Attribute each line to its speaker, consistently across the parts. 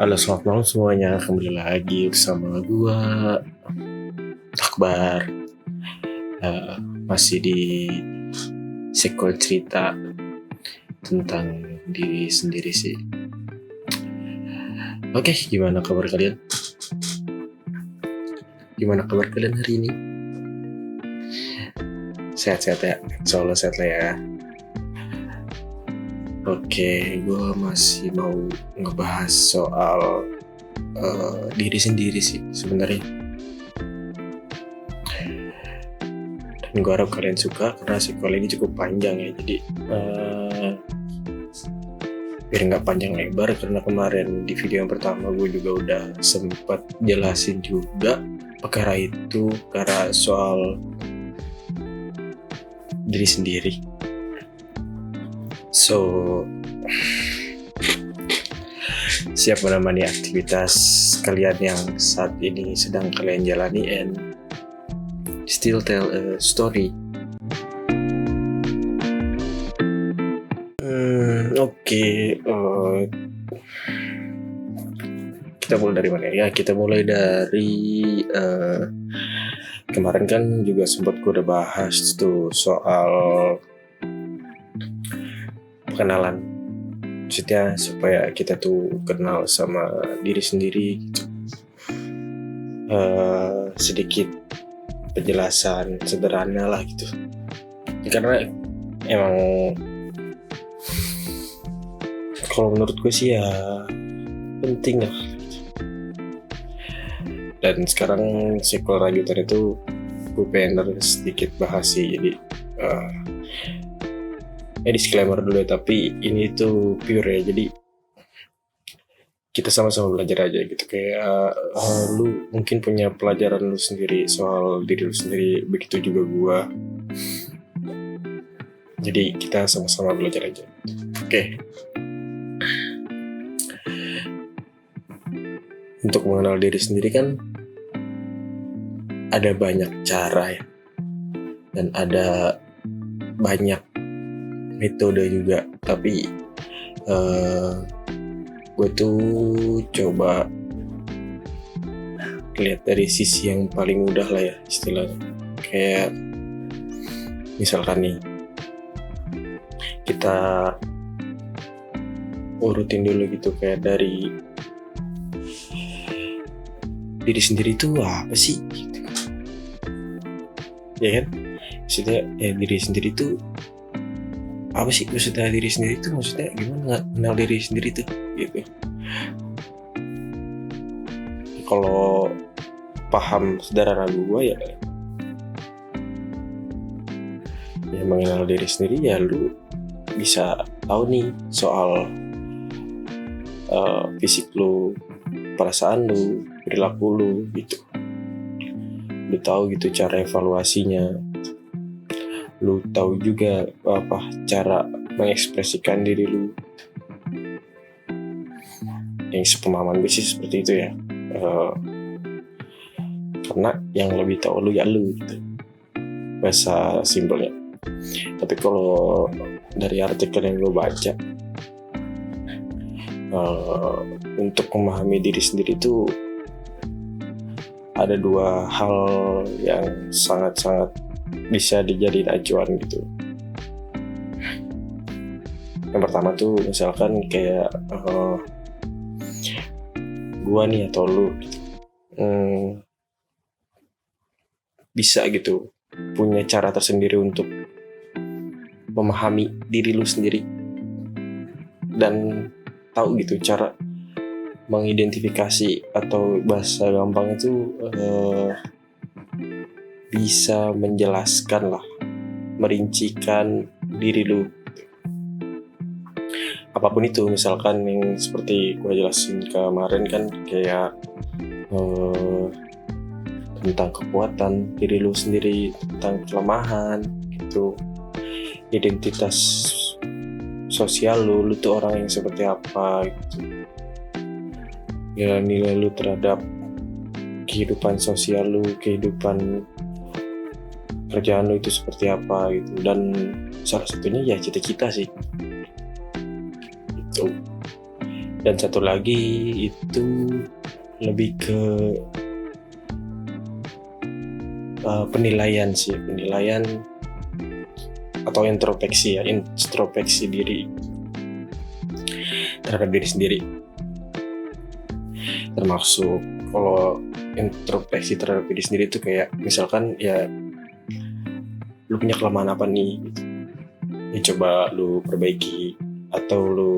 Speaker 1: Halo, selamat malam semuanya. Kembali lagi bersama gua Akbar. Masih di sequel cerita tentang diri sendiri sih. Oke, gimana kabar kalian? Gimana kabar kalian hari ini? Sehat-sehat ya? Insyaallah sehat lah ya. Oke, gue masih mau ngebahas soal diri sendiri sih sebenarnya. Dan gue harap kalian suka karena sequel ini cukup panjang ya. Jadi biar nggak panjang lebar, karena kemarin di video yang pertama gue juga udah sempat jelasin juga perkara itu, karena soal diri sendiri. So, siap menemani aktivitas kalian yang saat ini sedang kalian jalani and still tell a story. Oke. Kita mulai dari mana ya? Kita mulai dari kemarin kan juga sempat gue udah bahas tuh soal perkenalan, maksudnya supaya kita tuh kenal sama diri sendiri gitu. Sedikit penjelasan sederhana lah gitu, karena emang kalau menurut gue sih ya penting lah. Dan sekarang sequel lanjutan itu gue pengen sedikit bahas sih, jadi disclaimer dulu ya, tapi ini tuh pure ya, jadi kita sama-sama belajar aja gitu. Kayak lu mungkin punya pelajaran lu sendiri soal diri lu sendiri, begitu juga gua. Jadi kita sama-sama belajar aja. Oke. Untuk mengenal diri sendiri kan ada banyak cara ya, dan ada banyak metode juga, tapi gue tuh coba lihat dari sisi yang paling mudah lah ya istilahnya. Kayak misalkan nih, kita urutin dulu gitu, kayak dari diri sendiri itu apa sih gitu. Ya kan, maksudnya diri sendiri itu apa sih? Maksudnya diri sendiri itu maksudnya gimana kenal diri sendiri tuh gitu. Kalau paham sederhana gue ya mengenal diri sendiri ya lu bisa tahu nih soal fisik lu, perasaan lu, perilaku lu gitu. Lu tahu gitu cara evaluasinya. Lu tahu juga apa cara mengekspresikan diri lu. Yang sepemahaman gue sih seperti itu ya. Karena yang lebih tahu lu ya lu gitu, bahasa simpelnya. Tapi kalau dari artikel yang gue baca, untuk memahami diri sendiri itu ada dua hal yang sangat-sangat bisa dijadiin acuan gitu. Yang pertama tuh misalkan kayak gua nih atau lu gitu, bisa gitu punya cara tersendiri untuk memahami diri lu sendiri dan tahu gitu cara mengidentifikasi, atau bahasa gampang itu bisa menjelaskan lah, merincikan diri lu gitu. Apapun itu, misalkan yang seperti gue jelasin kemarin kan, kayak tentang kekuatan diri lu sendiri, tentang kelemahan gitu, identitas sosial lu tuh orang yang seperti apa gitu, nilai-nilai lu terhadap kehidupan sosial lu, kehidupan kerjaan lu itu seperti apa gitu. Dan salah satunya ya cita-cita sih gitu. Dan satu lagi itu lebih ke penilaian atau introspeksi diri terhadap diri sendiri. Termasuk kalau introspeksi terhadap diri sendiri itu kayak misalkan ya lu punya kelemahan apa nih gitu. Ya coba lu perbaiki atau lu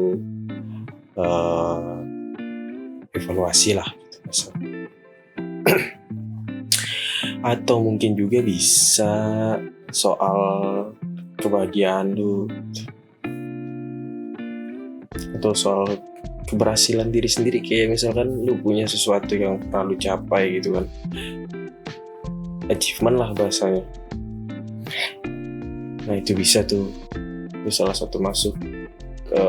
Speaker 1: evaluasi lah gitu. Atau mungkin juga bisa soal kebahagiaan lu atau soal keberhasilan diri sendiri, kayak misalkan lu punya sesuatu yang pernah lu capai gitu kan, achievement lah bahasanya. Nah itu bisa tuh, itu salah satu masuk ke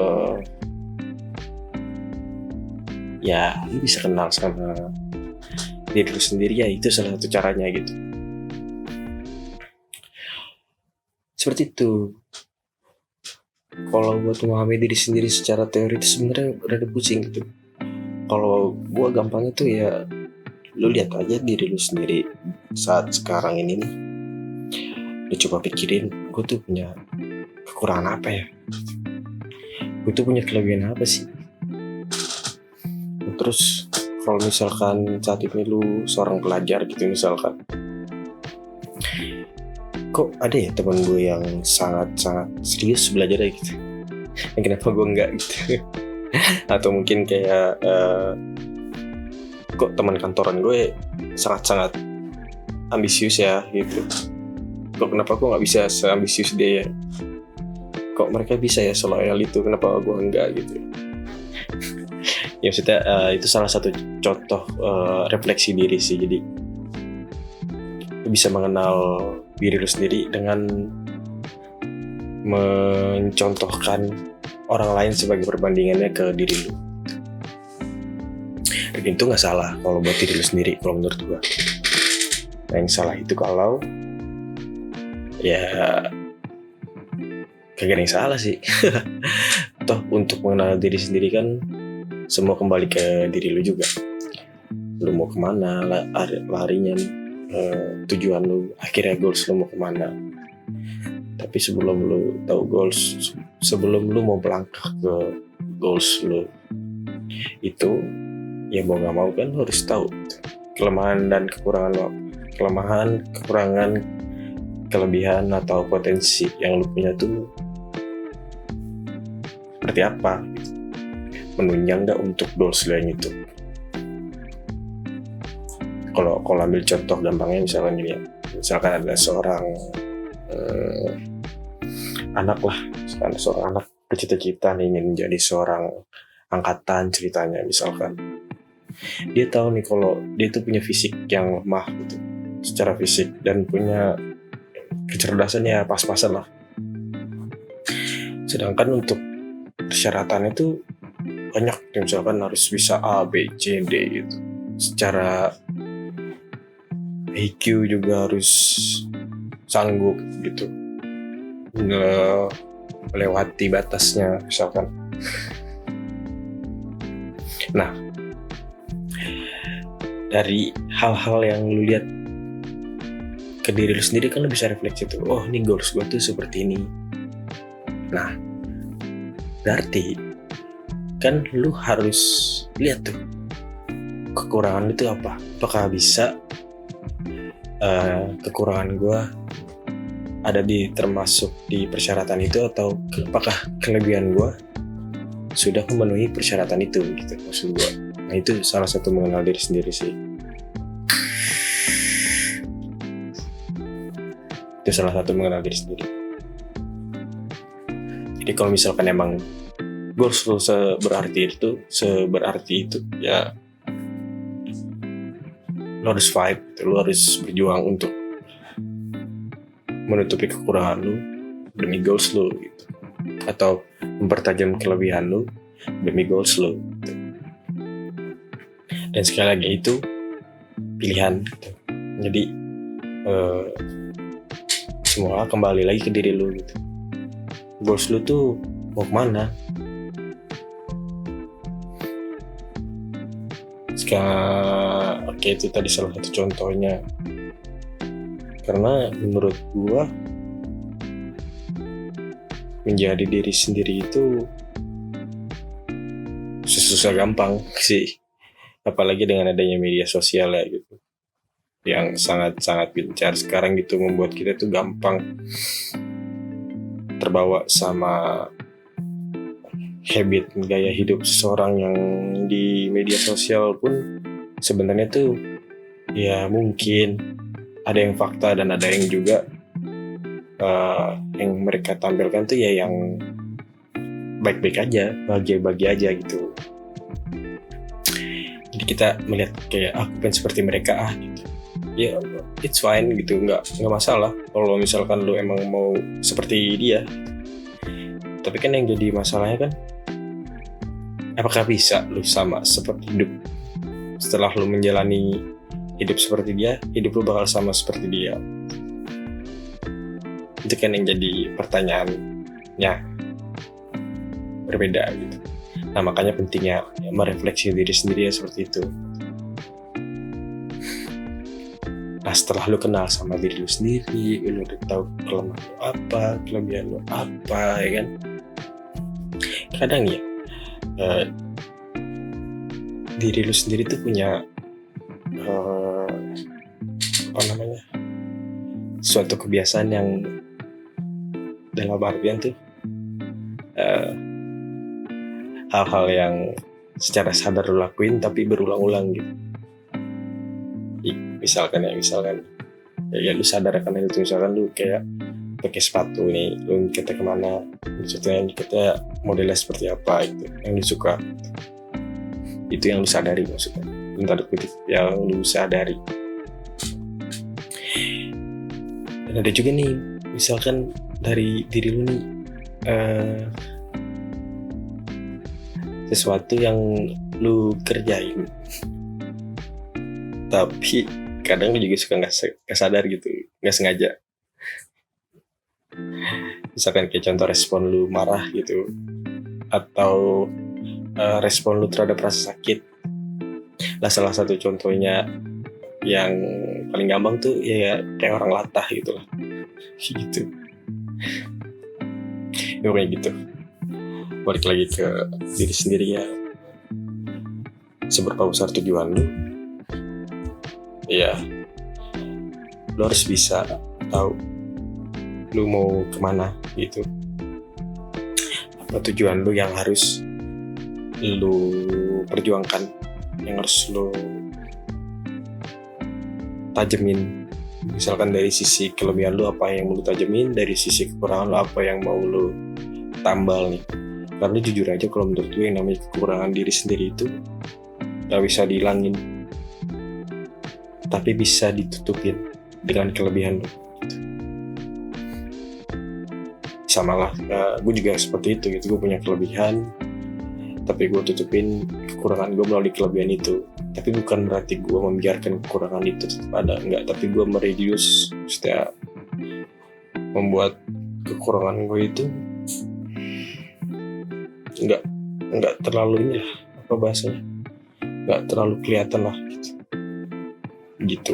Speaker 1: ya lu bisa kenal sama diri lu sendiri, ya itu salah satu caranya gitu. Seperti itu. Kalau buat memahami diri sendiri secara teoritis sebenarnya rada pusing gitu. Kalau gua gampangnya tuh ya lu lihat aja diri lu sendiri saat sekarang ini nih. Lu coba pikirin, gue tuh punya kekurangan apa ya? Gue tuh punya kelebihan apa sih? Terus kalau misalkan saat ini lu seorang pelajar gitu misalkan, kok ada ya teman gue yang sangat-sangat serius belajarnya gitu, yang kenapa gue enggak gitu. Atau mungkin kayak kok teman kantoran gue sangat-sangat ambisius ya gitu, kok kenapa gue nggak bisa seambisius dia ya, kok mereka bisa ya seloyal itu, kenapa gue enggak gitu. Ya maksudnya itu salah satu contoh refleksi diri sih. Jadi lu bisa mengenal diri lu sendiri dengan mencontohkan orang lain sebagai perbandingannya ke diri lu. Dan itu gak salah kalau buat diri lu sendiri kalau menurut gua. Nah, yang salah itu kalau ya kagak ada yang salah sih. Toh untuk mengenal diri sendiri kan semua kembali ke diri lu juga. Lu mau kemana larinya nih, tujuan lu, akhirnya goals lu mau kemana. Tapi sebelum lu tahu goals, sebelum lu mau melangkah ke goals lu itu, ya mau gak mau kan lu harus tahu kelemahan dan kekurangan lu, kekurangan, kelebihan atau potensi yang lu punya tuh seperti apa, menunjang gak untuk goals lu yang itu. Kalau ambil contoh gampangnya misalkan gini ya, misalkan ada seorang anak lah, misalkan seorang anak bercita-cita nih ingin menjadi seorang angkatan ceritanya misalkan. Dia tahu nih kalau dia tuh punya fisik yang lemah gitu secara fisik dan punya kecerdasannya pas-pasan lah. Sedangkan untuk persyaratannya tuh banyak, misalkan harus bisa A, B, C, D gitu. Secara IQ juga harus sanggup gitu melewati batasnya misalkan. Nah, dari hal-hal yang lu lihat ke diri lu sendiri kan lu bisa refleksi tuh, oh ini goals gue tuh seperti ini. Nah, berarti kan lu harus lihat tuh kekurangan itu apa, apakah bisa kekurangan gue ada termasuk di persyaratan itu, atau apakah kelebihan gue sudah memenuhi persyaratan itu gitu maksud gue. Nah itu salah satu mengenal diri sendiri sih. Itu salah satu mengenal diri sendiri. Jadi kalau misalkan emang goals lu seberarti itu ya lo harus fight, lo harus berjuang untuk menutupi kekurangan lu demi goals lu gitu, atau mempertajam kelebihan lu demi goals lu gitu. Dan sekali lagi itu pilihan gitu. Jadi semua kembali lagi ke diri lu gitu. Goals lu tuh mau kemana? Oke, itu tadi salah satu contohnya. Karena menurut gua menjadi diri sendiri itu susah gampang sih, apalagi dengan adanya media sosial ya gitu, yang sangat-sangat gencar sekarang gitu, membuat kita tuh gampang terbawa sama habit gaya hidup seseorang yang di media sosial pun sebenarnya tuh ya mungkin ada yang fakta dan ada yang juga yang mereka tampilkan tuh ya yang baik-baik aja, bahagia-bahagia aja gitu. Jadi kita melihat kayak aku pengen seperti mereka gitu. Ya it's fine gitu, nggak masalah kalau misalkan lu emang mau seperti dia. Tapi kan yang jadi masalahnya kan, apakah bisa lu sama seperti hidup setelah lu menjalani hidup seperti dia, hidup lu bakal sama seperti dia? Itu kan yang jadi pertanyaannya, berbeda gitu. Nah makanya pentingnya merefleksi diri sendiri ya seperti itu. Nah setelah lu kenal sama diri lu sendiri, lu udah tahu kelemahan lu apa, kelebihan lu apa, ya kan? Kadang ya diri lu sendiri tuh punya suatu kebiasaan yang dalam artian tuh hal-hal yang secara sadar lu lakuin tapi berulang-ulang gitu. Misalkan ya lu sadar akan itu, misalkan lu kayak pakai sepatu nih, lu kita kemana, maksudnya kita modelnya seperti apa itu yang lu suka, itu yang lu sadari, maksudnya bentar kutip yang lu sadari. Dan ada juga nih misalkan dari diri lu nih sesuatu yang lu kerjain tapi kadang lu juga suka nggak sadar gitu, nggak sengaja. Misalkan kayak contoh respon lu marah gitu, atau respon lu terhadap rasa sakit. Nah salah satu contohnya yang paling gampang tuh ya kayak orang latah gitu lah, gitu. Ya kayak gitu. Balik lagi ke diri sendiri ya. Seberapa besar tujuan lu? Ya, lu harus bisa tahu lu mau kemana gitu. Apa tujuan lu yang harus lu perjuangkan, yang harus lu tajemin. Misalkan dari sisi kelebihan lu apa yang mau lu tajemin, dari sisi kekurangan lu apa yang mau lu tambal nih. Karena jujur aja kalau menurut gue yang namanya kekurangan diri sendiri itu gak bisa dihilangin, tapi bisa ditutupin dengan kelebihan lu. Sama lah, gue juga seperti itu gitu. Gue punya kelebihan, tapi gue tutupin kekurangan gue melalui kelebihan itu. Tapi bukan berarti gue membiarkan kekurangan itu tetap ada, enggak. Tapi gue mereduce, maksudnya membuat kekurangan gue itu enggak terlalu ini lah, apa bahasanya, enggak terlalu kelihatan lah gitu.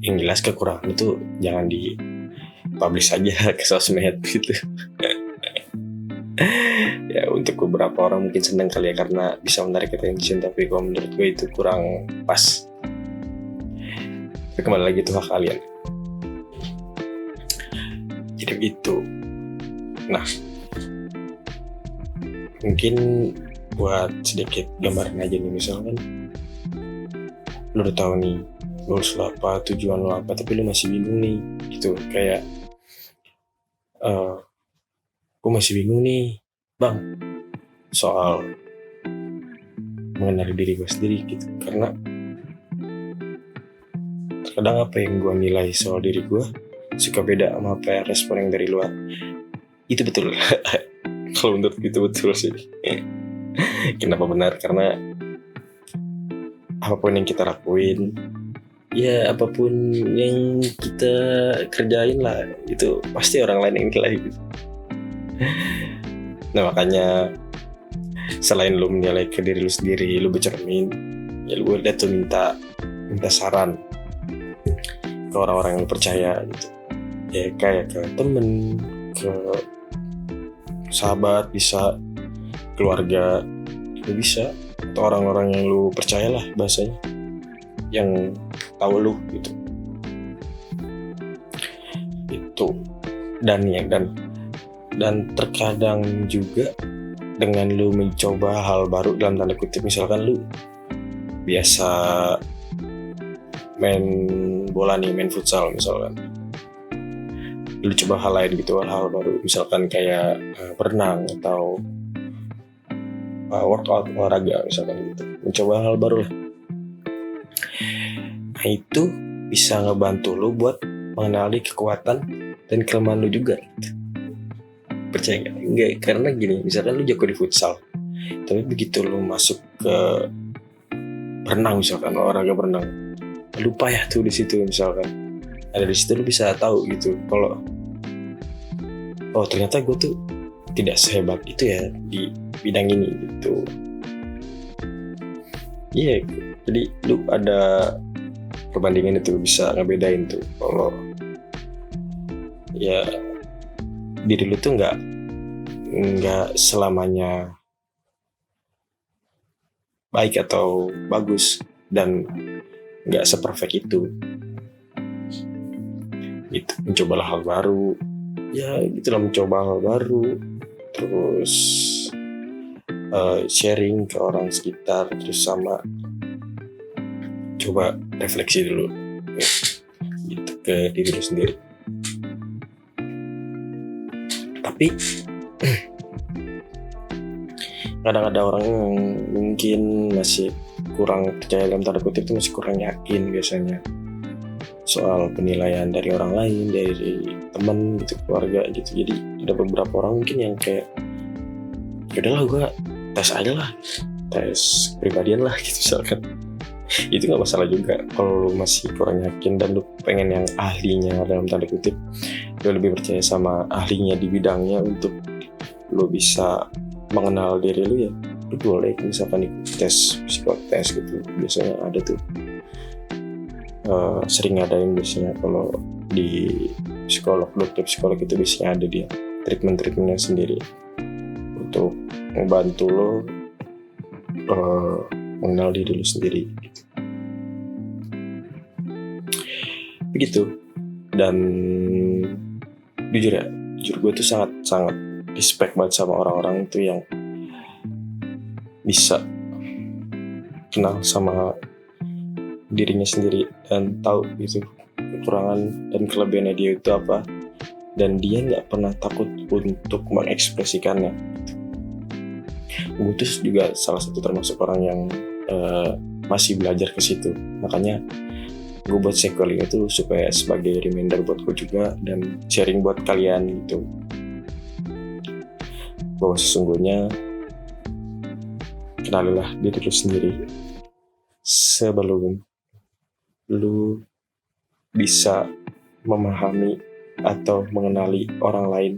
Speaker 1: Yang jelas kekurangan itu jangan di publish aja ke sosmed gitu. Ya untuk beberapa orang mungkin senang kali ya karena bisa menarik attention, tapi kalau menurut gue itu kurang pas. Tapi kembali lagi itu hak kalian. Jadi begitu. Nah, mungkin buat sedikit gambaran aja nih, misalkan lu udah tahu nih goals lu apa, tujuan lu apa, tapi lu masih bingung nih gitu, kayak gue masih bingung nih bang soal mengenali diri gue sendiri gitu, karena terkadang apa yang gue nilai soal diri gue suka beda sama apa yang respon yang dari luar. Itu betul. Kalau menurut gue itu betul sih. Kenapa benar? Karena apapun yang kita lakuin, ya apapun yang kita kerjain lah, itu pasti orang lain yang nilai gitu. Nah makanya Selain lu menilai ke diri lu sendiri, lu bercermin, ya lu boleh tuh minta saran ke orang-orang yang lu percaya gitu. Ya kayak ke temen, ke sahabat, bisa keluarga, itu bisa, atau orang-orang yang lu percayalah bahasanya, yang tahu lu gitu. Itu dan terkadang juga dengan lu mencoba hal baru dalam tanda kutip, misalkan lu biasa main bola nih, main futsal misalkan, lu coba hal lain gitu, hal baru, misalkan kayak berenang atau workout olahraga misalkan gitu, mencoba hal baru lah. Nah itu bisa ngebantu lu buat mengenali kekuatan dan kelemahan lu juga gitu. Percaya gak? Enggak, karena gini, misalkan lu jago di futsal, tapi begitu lu masuk ke berenang misalkan, olahraga berenang, lupa ya tuh di situ misalkan. Ada di situ lu bisa tahu gitu kalau oh ternyata gue tuh tidak sehebat itu ya di bidang ini gitu. Iya, jadi lu ada perbandingan itu, bisa ngebedain tuh kalau ya diri lu tuh nggak selamanya baik atau bagus dan nggak seperfect itu. Gitu, mencobalah hal baru, ya gitulah, mencoba hal baru, terus sharing ke orang sekitar, terus sama coba refleksi dulu gitu ke diri lu sendiri. Tapi kadang ada orang yang mungkin masih kurang percaya, dalam tanda kutip itu masih kurang yakin biasanya soal penilaian dari orang lain, dari teman gitu, keluarga gitu. Jadi ada beberapa orang mungkin yang kayak yaudahlah gue tes aja lah, tes kepribadian lah gitu misalkan. Itu gak masalah juga kalau lu masih kurang yakin dan lu pengen yang ahlinya, dalam tanda kutip lu lebih percaya sama ahlinya di bidangnya untuk lu bisa mengenal diri lu, ya lu boleh misalkan ikut tes psikotes gitu. Biasanya ada tuh, sering ada yang biasanya kalau di psikolog, dokter psikolog itu biasanya ada dia treatmentnya sendiri untuk membantu lo mengenal diri lo sendiri gitu. Begitu. Dan jujur gue tuh sangat respect banget sama orang-orang itu yang bisa kenal sama dirinya sendiri dan tahu gitu kekurangan dan kelebihannya dia itu apa, dan dia nggak pernah takut untuk mengekspresikannya. Gue tuh juga salah satu termasuk orang yang masih belajar ke situ, makanya gue buat sequel ini tuh supaya sebagai reminder buat gue juga dan sharing buat kalian gitu, bahwa sesungguhnya kenalilah diri lu sendiri sebelum lu bisa memahami atau mengenali orang lain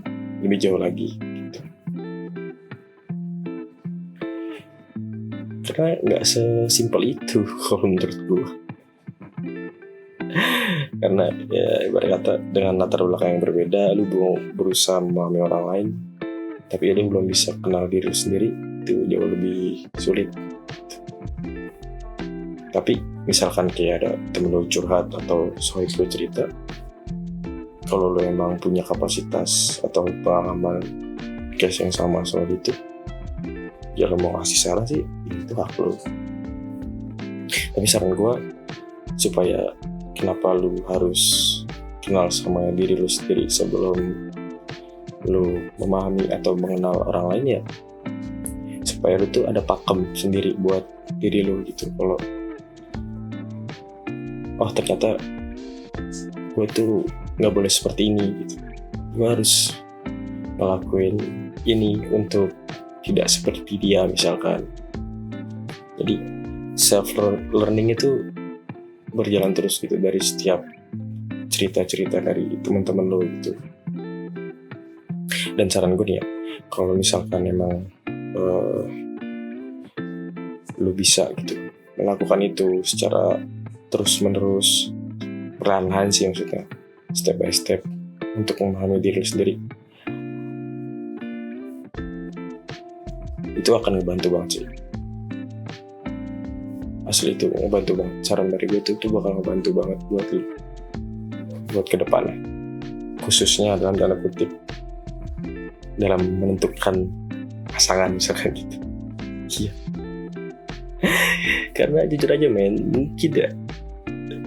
Speaker 1: lebih jauh lagi gitu. Karena gak sesimpel itu kalau menurut gue. Karena ya ibarat kata dengan latar belakang yang berbeda, lu berusaha memahami orang lain tapi lu belum bisa kenal diri lu sendiri, itu jauh lebih sulit. Tapi misalkan kayak ada temen lo curhat atau sohib lo cerita, kalau lo emang punya kapasitas atau pengalaman case yang sama soal itu, ya lo mau ngasih saran sih, itu hak lo. Tapi saran gue, supaya kenapa lo harus kenal sama diri lo sendiri sebelum lo memahami atau mengenal orang lain, ya supaya lo tuh ada pakem sendiri buat diri lo gitu. Kalau oh ternyata gue tuh gak boleh seperti ini gitu, gue harus ngelakuin ini untuk tidak seperti dia misalkan. Jadi self learning itu berjalan terus gitu dari setiap cerita-cerita dari teman-teman lo gitu. Dan saran gue nih ya, kalau misalkan emang lu bisa gitu melakukan itu secara terus menerus, perlahan sih maksudnya, step by step, untuk memahami diri lu sendiri. Itu akan ngebantu banget sih, asli itu ngebantu banget. Saran dari gue itu bakal ngebantu banget buat lu, buat kedepannya, khususnya dalam tanda kutip dalam menentukan pasangan misalkan gitu. Iya. Karena jujur aja men,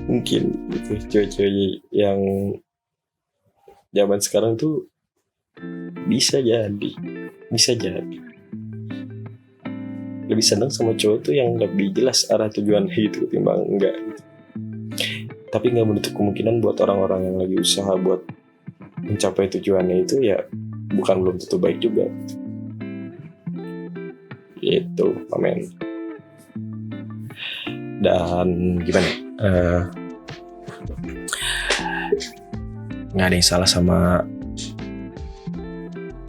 Speaker 1: mungkin gitu cewek-cewek yang zaman sekarang tuh bisa jadi lebih senang sama cowok tuh yang lebih jelas arah tujuannya gitu ketimbang enggak gitu. Tapi nggak menutup kemungkinan buat orang-orang yang lagi usaha buat mencapai tujuannya itu ya bukan belum tentu baik juga gitu, amen. Dan gimana? Nggak ada yang salah sama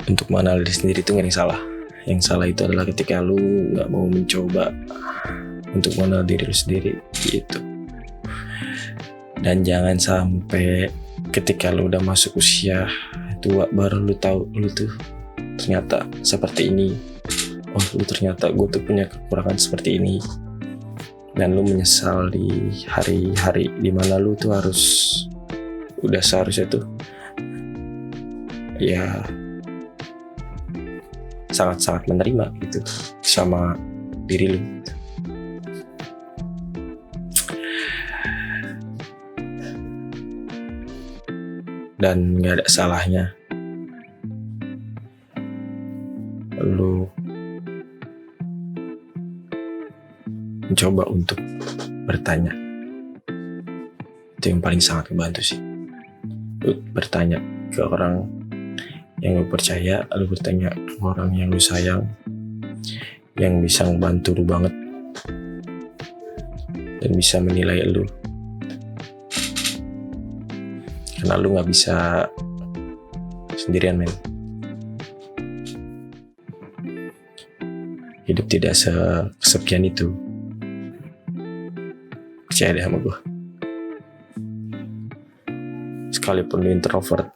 Speaker 1: untuk mengenal diri sendiri, itu nggak ada yang salah. Yang salah itu adalah ketika lu nggak mau mencoba untuk mengenal diri lu sendiri gitu. Dan jangan sampai ketika lu udah masuk usia tua baru lu tahu lu tuh ternyata seperti ini. Oh, lu ternyata gue tuh punya kekurangan seperti ini. Dan lu menyesal di hari-hari dimana lu tuh udah seharusnya tuh ya sangat-sangat menerima gitu sama diri lu. Dan gak ada salahnya lu mencoba untuk bertanya. Itu yang paling sangat membantu sih. Lu bertanya ke orang yang lu percaya, lu bertanya ke orang yang lu sayang, yang bisa ngebantu lu banget dan bisa menilai lu. Karena lu gak bisa sendirian men. Hidup tidak sekesepian itu. Percaya deh sama gue. Sekalipun lu introvert,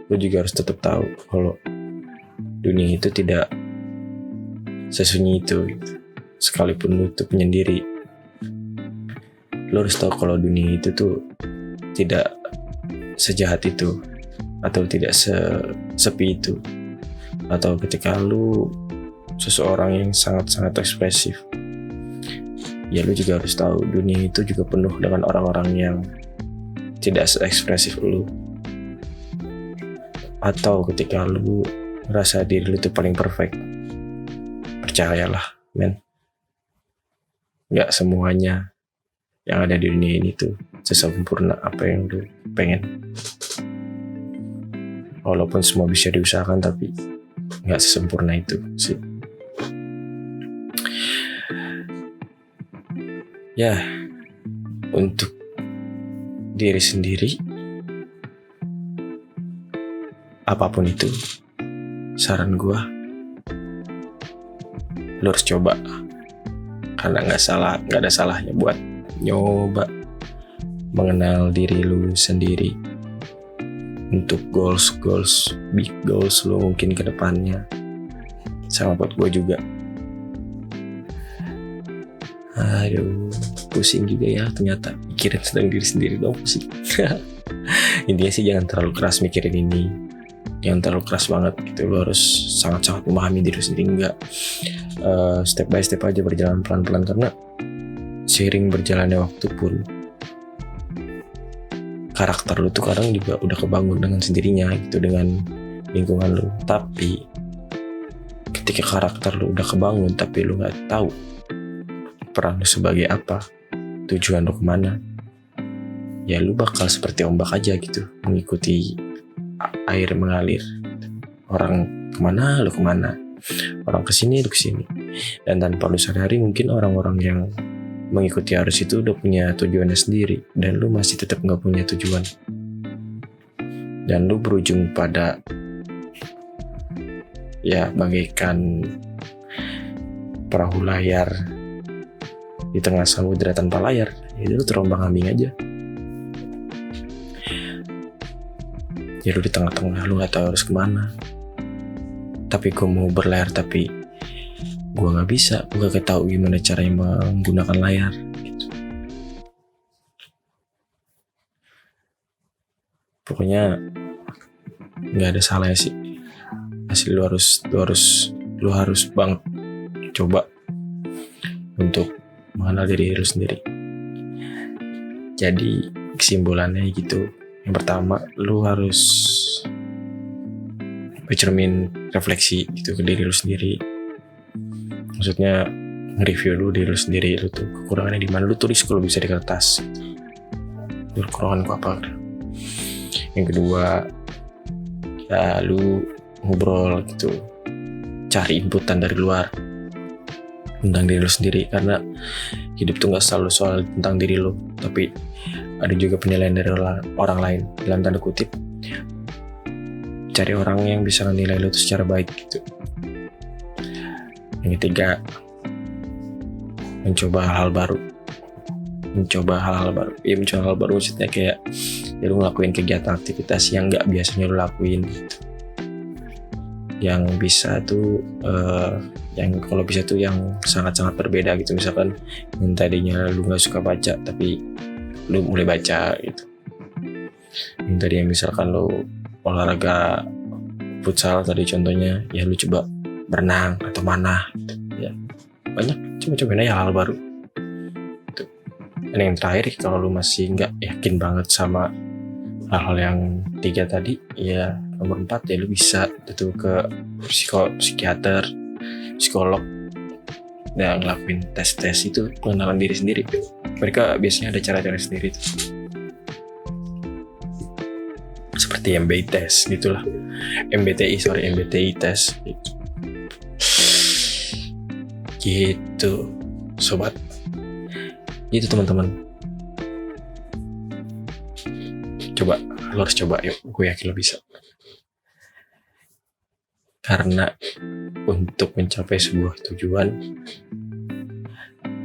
Speaker 1: lu juga harus tetap tahu kalau dunia itu tidak sesunyi itu. Sekalipun lu tuh penyendiri, lu harus tahu kalau dunia itu tuh tidak sejahat itu, atau tidak sesepi itu. Atau ketika lu seseorang yang sangat-sangat ekspresif, ya lu juga harus tahu dunia itu juga penuh dengan orang-orang yang tidak se-ekspresif lu. Atau ketika lu ngerasa diri lu itu paling perfect, percayalah men, gak semuanya yang ada di dunia ini tuh sesempurna apa yang lu pengen. Walaupun semua bisa diusahakan, tapi gak sesempurna itu sih. Ya, untuk diri sendiri, apapun itu, saran gue, lu harus coba. Karena gak ada salahnya buat nyoba mengenal diri lu sendiri. Untuk goals, big goals lu mungkin ke depannya. Sama buat gue juga. Aduh, pusing juga ya ternyata mikirin tentang diri sendiri dong, pusing. Intinya sih jangan terlalu keras mikirin ini. Jangan terlalu keras banget gitu. Lu harus sangat-sangat memahami diri sendiri. Enggak step by step aja, berjalan pelan-pelan. Karena seiring berjalannya waktu pun karakter lu tuh kadang juga udah kebangun dengan sendirinya gitu, dengan lingkungan lu. Tapi ketika karakter lu udah kebangun tapi lu gak tahu peran lu sebagai apa, tujuan lu kemana, ya lu bakal seperti ombak aja gitu, mengikuti air mengalir. Orang kemana lu kemana, orang kesini lu kesini. Dan tanpa lu sadari mungkin orang-orang yang mengikuti arus itu udah punya tujuannya sendiri, dan lu masih tetap gak punya tujuan. Dan lu berujung pada ya bagaikan perahu layar di tengah samudera tanpa layar, itu lu terombang ambing aja. Ya lu di tengah-tengah, lu nggak tahu harus kemana. Tapi gue mau berlayar, tapi gue nggak bisa, gue gak tahu gimana caranya menggunakan layar. Gitu. Pokoknya nggak ada salahnya sih. Asli lu harus banget coba untuk mengenal diri lu sendiri. Jadi kesimpulannya gitu. Yang pertama, lu harus bercermin, refleksi gitu ke diri lu sendiri. Maksudnya nge-review lu diri lu sendiri, lu tuh kekurangannya di mana, lu tulis kalau bisa di kertas. Lu kekurangan gua apa? Yang kedua, ya lu ngobrol gitu, cari inputan dari luar tentang diri lu sendiri, karena hidup tuh nggak selalu soal tentang diri lu, tapi ada juga penilaian dari orang lain. Dalam tanda kutip, cari orang yang bisa menilai lu tuh secara baik gitu. Yang ketiga, mencoba hal-hal baru. Mencoba hal-hal baru maksudnya kayak ya lu ngelakuin kegiatan aktivitas yang nggak biasanya lu lakuin gitu. Yang bisa tuh yang kalau bisa tuh yang sangat-sangat berbeda gitu. Misalkan yang tadinya lu nggak suka baca tapi lu mulai baca gitu. Yang tadinya misalkan lu olahraga futsal tadi contohnya, ya lu coba berenang atau mana gitu. Ya banyak, coba-cobain aja hal baru gitu. Dan yang terakhir, kalau lu masih nggak yakin banget sama hal-hal yang 3 tadi, ya nomor 4 ya lu bisa itu ke psikiater, psikolog, dan ngelakuin tes-tes itu pengenalan diri sendiri. Mereka biasanya ada cara-cara sendiri tuh. Seperti MBTI test gitulah. MBTI test gitu sobat, gitu teman-teman. Coba, lo harus coba, yuk, gue yakin lo bisa. Karena untuk mencapai sebuah tujuan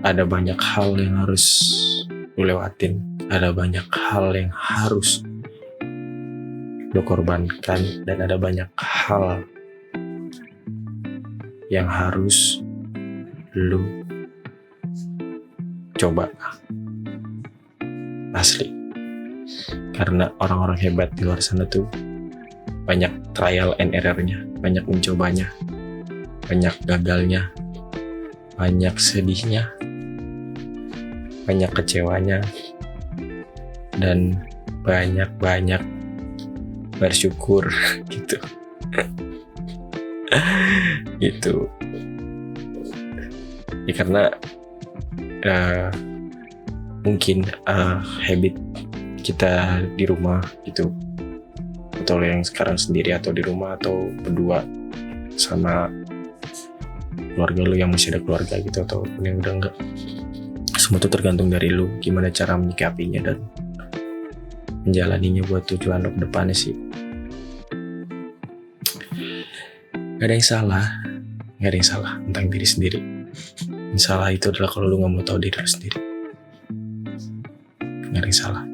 Speaker 1: ada banyak hal yang harus lo lewatin, ada banyak hal yang harus lo korbankan, dan ada banyak hal yang harus lu coba. Asli, karena orang-orang hebat di luar sana tuh banyak trial and error-nya, banyak mencobanya, banyak gagalnya, banyak sedihnya, banyak kecewanya, dan banyak bersyukur gitu. Gitu ya, karena mungkin habit kita di rumah gitu, atau yang sekarang sendiri atau di rumah atau berdua sama keluarga lu yang masih ada keluarga gitu, atau yang udah enggak, semua itu tergantung dari lu gimana cara menyikapinya dan menjalaninya buat tujuan lu ke depannya sih. Gak ada yang salah tentang diri sendiri. Yang salah itu adalah kalau lu gak mau tahu diri lu sendiri. Gak ada yang salah.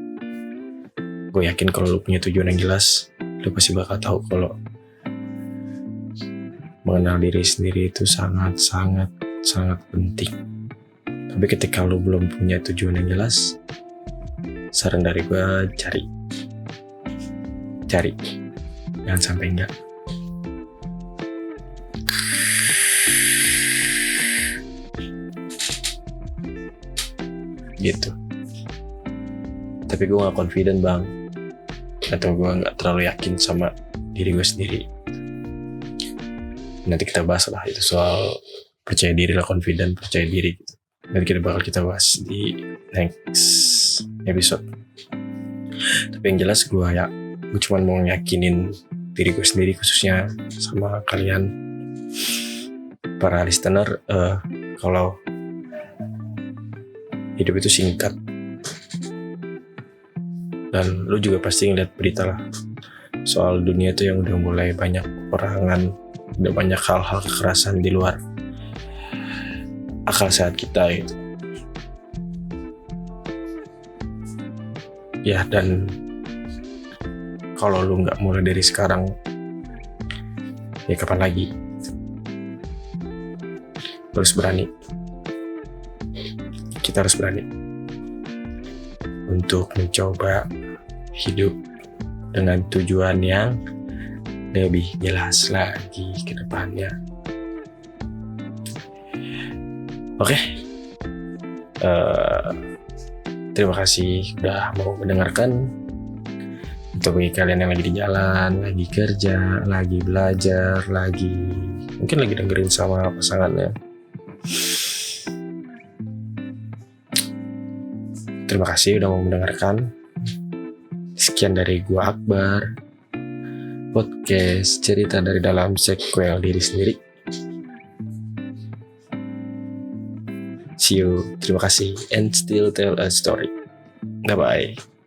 Speaker 1: Gue yakin kalau lu punya tujuan yang jelas, lu pasti bakal tahu kalau mengenal diri sendiri itu sangat penting. Tapi ketika lu belum punya tujuan yang jelas, saran dari gue cari. Jangan sampai enggak. Gitu. Tapi gue gak confident bang, atau gue gak terlalu yakin sama diri gue sendiri. Nanti kita bahas lah itu soal percaya diri lah, confident, percaya diri gitu. Nanti kita bahas di next episode. Tapi yang jelas gue cuma mau yakinin diri gue sendiri, khususnya sama kalian para listener, kalau hidup itu singkat, dan lu juga pasti ngeliat berita lah soal dunia itu yang udah mulai banyak peperangan, udah banyak hal-hal kekerasan di luar akal sehat kita gitu. Ya, dan kalau lu nggak mulai dari sekarang, ya kapan lagi? Harus berani. Kita harus berani untuk mencoba hidup dengan tujuan yang lebih jelas lagi ke depannya. Oke. Terima kasih udah mau mendengarkan. Untuk bagi kalian yang lagi di jalan, lagi kerja, lagi belajar, mungkin lagi dengerin sama pasangannya. Terima kasih udah mau mendengarkan. Sekian dari gua Akbar, podcast cerita dari dalam sequel diri sendiri. See you, terima kasih, and still tell a story. Bye-bye.